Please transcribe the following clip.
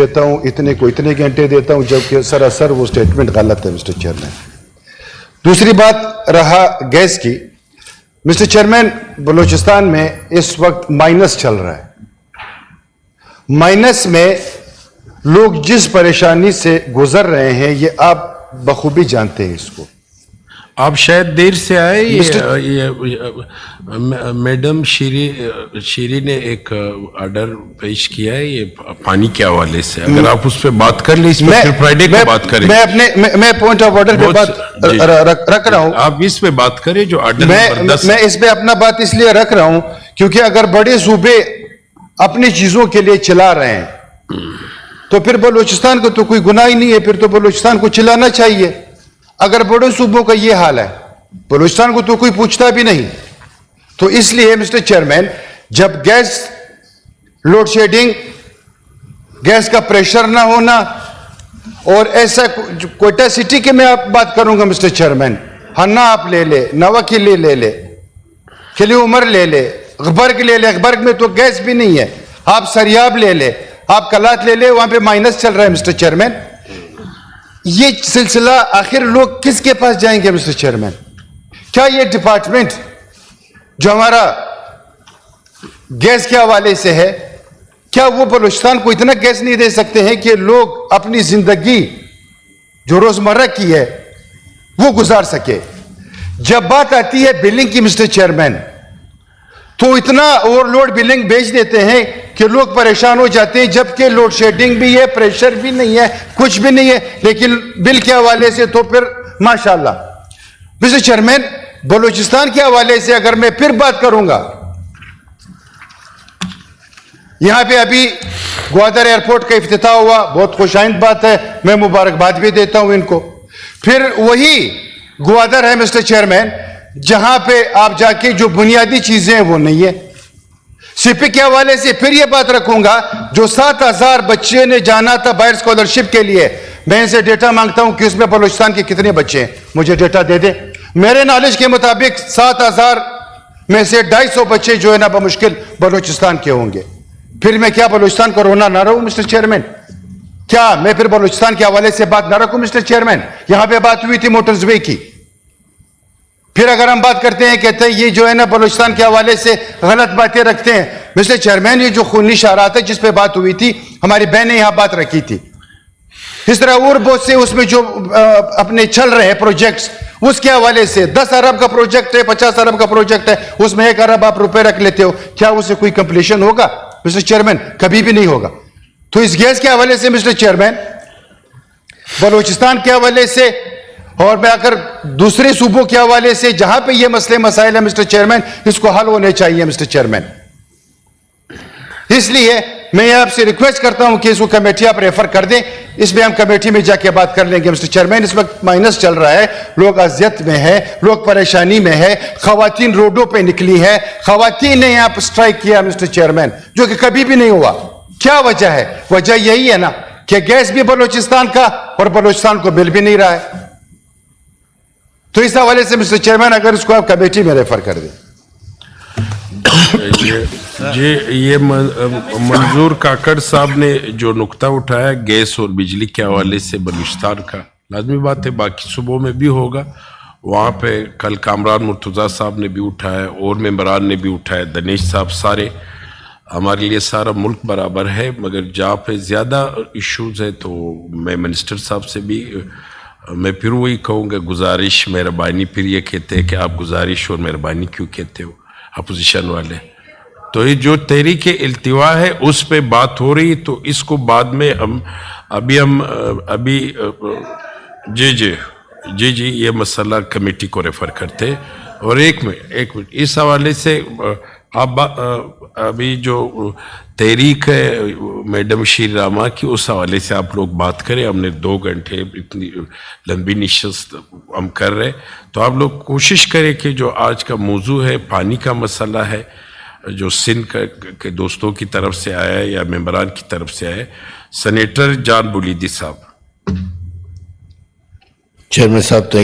देता हूं, इतने को इतने घंटे देता हूं, जबकि सरासर वो स्टेटमेंट गलत है मिस्टर चेयरमैन। दूसरी बात रहा गैस की, मिस्टर चेयरमैन बलूचिस्तान में इस वक्त माइनस चल रहा है। माइनस में लोग जिस परेशानी से गुजर रहे हैं ये आप बखूबी जानते हैं इसको। आप शायद देर से आए। मैडम शीरी ने एक ऑर्डर पेश किया है ये पानी के हवाले से, अगर आप उस पर बात कर लें, इस पर फिर फ्राइडे को बात करें। मैं पॉइंट ऑफ ऑर्डर पे बात रख रहा हूं। आप इस पे बात करें जो ऑर्डर मैं इस पे अपना बात इसलिए रख रहा हूं क्योंकि अगर बड़े सूबे अपनी चीजों के लिए चिल्ला रहे हैं तो फिर बलूचिस्तान को तो कोई गुनाह ही नहीं है, फिर तो बलूचिस्तान को चिल्लाना चाहिए। अगर बड़े सूबों का ये हाल है, बलूचिस्तान को तो कोई पूछता भी नहीं। तो इसलिए मिस्टर चेयरमैन, जब गैस लोड शेडिंग, गैस का प्रेशर ना होना और ऐसा कोयटा सिटी के मैं आप बात करूंगा मिस्टर चेयरमैन, हन्ना आप ले ले, नवाकिली ले ले, खिली उमर ले ले, अखबर्ग ले ले, अखबर्ग में तो गैस भी नहीं है। आप सरियाब ले ले, आप कलात ले ले, वहां पे माइनस चल रहा है मिस्टर चेयरमैन। ये सिलसिला आखिर लोग किसके पास जाएंगे मिस्टर चेयरमैन? क्या ये डिपार्टमेंट जो हमारा गैस के हवाले से है, क्या वो बलूचिस्तान को इतना गैस नहीं दे सकते हैं कि लोग अपनी जिंदगी जो रोजमर्रा की है वो गुजार सके? जब बात आती है बिलिंग की मिस्टर चेयरमैन, तो इतना ओवरलोड बिलिंग भेज देते हैं कि लोग परेशान हो जाते हैं, जबकि लोड शेडिंग भी है, प्रेशर भी नहीं है, कुछ भी नहीं है, लेकिन बिल के हवाले से तो फिर माशाल्लाह। मिस्टर चेयरमैन, बलूचिस्तान के हवाले से अगर मैं फिर बात करूंगा, यहां पे अभी ग्वादर एयरपोर्ट का इफ्तिताह हुआ, बहुत खुशाइंद बात है, मैं मुबारकबाद भी देता हूं इनको। फिर वही ग्वादर है मिस्टर चेयरमैन जहां पे आप जाके जो बुनियादी चीजें हैं वो नहीं है। सीपी के हवाले से फिर ये बात रखूंगा, जो 7,000 बच्चे ने जाना था बाहर स्कॉलरशिप के लिए, मैं इनसे डेटा मांगता हूं कि उसमें बलूचिस्तान के कितने बच्चे हैं, मुझे डेटा दे दे। मेरे नॉलेज के मुताबिक 7,000 में से 250 बच्चे जो है ना बमुश्किल बलूचिस्तान के होंगे। फिर मैं क्या बलूचिस्तान को रोना ना रहूं मिस्टर चेयरमैन? क्या मैं फिर बलूचिस्तान के हवाले से बात ना रखूं मिस्टर चेयरमैन? यहां पे बात हुई थी मोटर्सवे की, फिर अगर हम बात करते हैं, कहते हैं ये जो है ना बलूचिस्तान के हवाले से गलत बातें रखते हैं। मिस्टर चेयरमैन, ये जो खूनी इशारात है जिस पे बात हुई थी, हमारी बहन ने यहां बात रखी थी। इस तरह और बहुत से उसमें जो अपने चल रहे हैं प्रोजेक्ट्स, उसके हवाले से 10 अरब का प्रोजेक्ट है, 50 अरब का प्रोजेक्ट है, उसमें 1 अरब आप रुपए रख लेते हो, क्या उससे कोई कंप्लीशन होगा मिस्टर चेयरमैन? कभी भी नहीं होगा। तो इस गैस के हवाले से मिस्टर चेयरमैन, बलूचिस्तान के हवाले से और मैं अगर दूसरे सूबों के हवाले से जहां पे ये मसले मसाइल है मिस्टर चेयरमैन, इसको हल होने चाहिए मिस्टर चेयरमैन। इसलिए मैं आपसे रिक्वेस्ट करता हूं कि इसको कमेटी आप रेफर कर दें, इसमें हम कमेटी में जाके बात कर लेंगे मिस्टर चेयरमैन। इस वक्त माइनस चल रहा है, लोग अजियत में है, लोग परेशानी में है, खवातीन रोडों पे निकली है, खवातीन ने यहां पर स्ट्राइक किया मिस्टर चेयरमैन, जो कि कभी भी नहीं हुआ। क्या वजह है? वजह यही है ना कि गैस भी बलूचिस्तान का और बलूचिस्तान को मिल भी नहीं रहा है। तो इस हवाले से मिस्टर चेयरमैन, अगर इसको आप कमेटी में रेफर कर दें। ये मंजूर काकड़ साहब ने जो नुक्ता उठाया गैस और बिजली के हवाले से बलूचिस्तान का, लाजमी बात है बाकी सूबों में भी होगा। वहाँ पे कल कामरान मुर्तज़ा साहब ने भी उठाया और मेंबरान ने भी उठाया, दनेश साहब, सारे हमारे लिए सारा मुल्क बराबर है, मगर जहाँ पे ज़्यादा इश्यूज़ है तो मैं मिनिस्टर साहब से भी मैं फिर वही कहूँगा, गुजारिश, मेहरबानी। फिर ये कहते हैं कि आप गुजारिश और मेहरबानी क्यों कहते हो अपोजिशन वाले? तो ये जो तहरीक इल्तिवा है उस पे बात हो रही, तो इसको बाद में हम अभी जी ये मसला कमेटी को रेफर करते। और एक मिनट इस हवाले से आप अभी जो तहरीक है मैडम शीर रामा की, उस हवाले से आप लोग बात करें। हमने 2 घंटे इतनी लंबी निशस्त हम कर रहे, तो आप लोग कोशिश करें कि जो आज का मौजू है पानी का मसला है, जो सिंध के दोस्तों की तरफ से आया है या मेंबरान की तरफ से आया है, सेनेटर जान बुलीदी साहब। चेयरमैन साहब,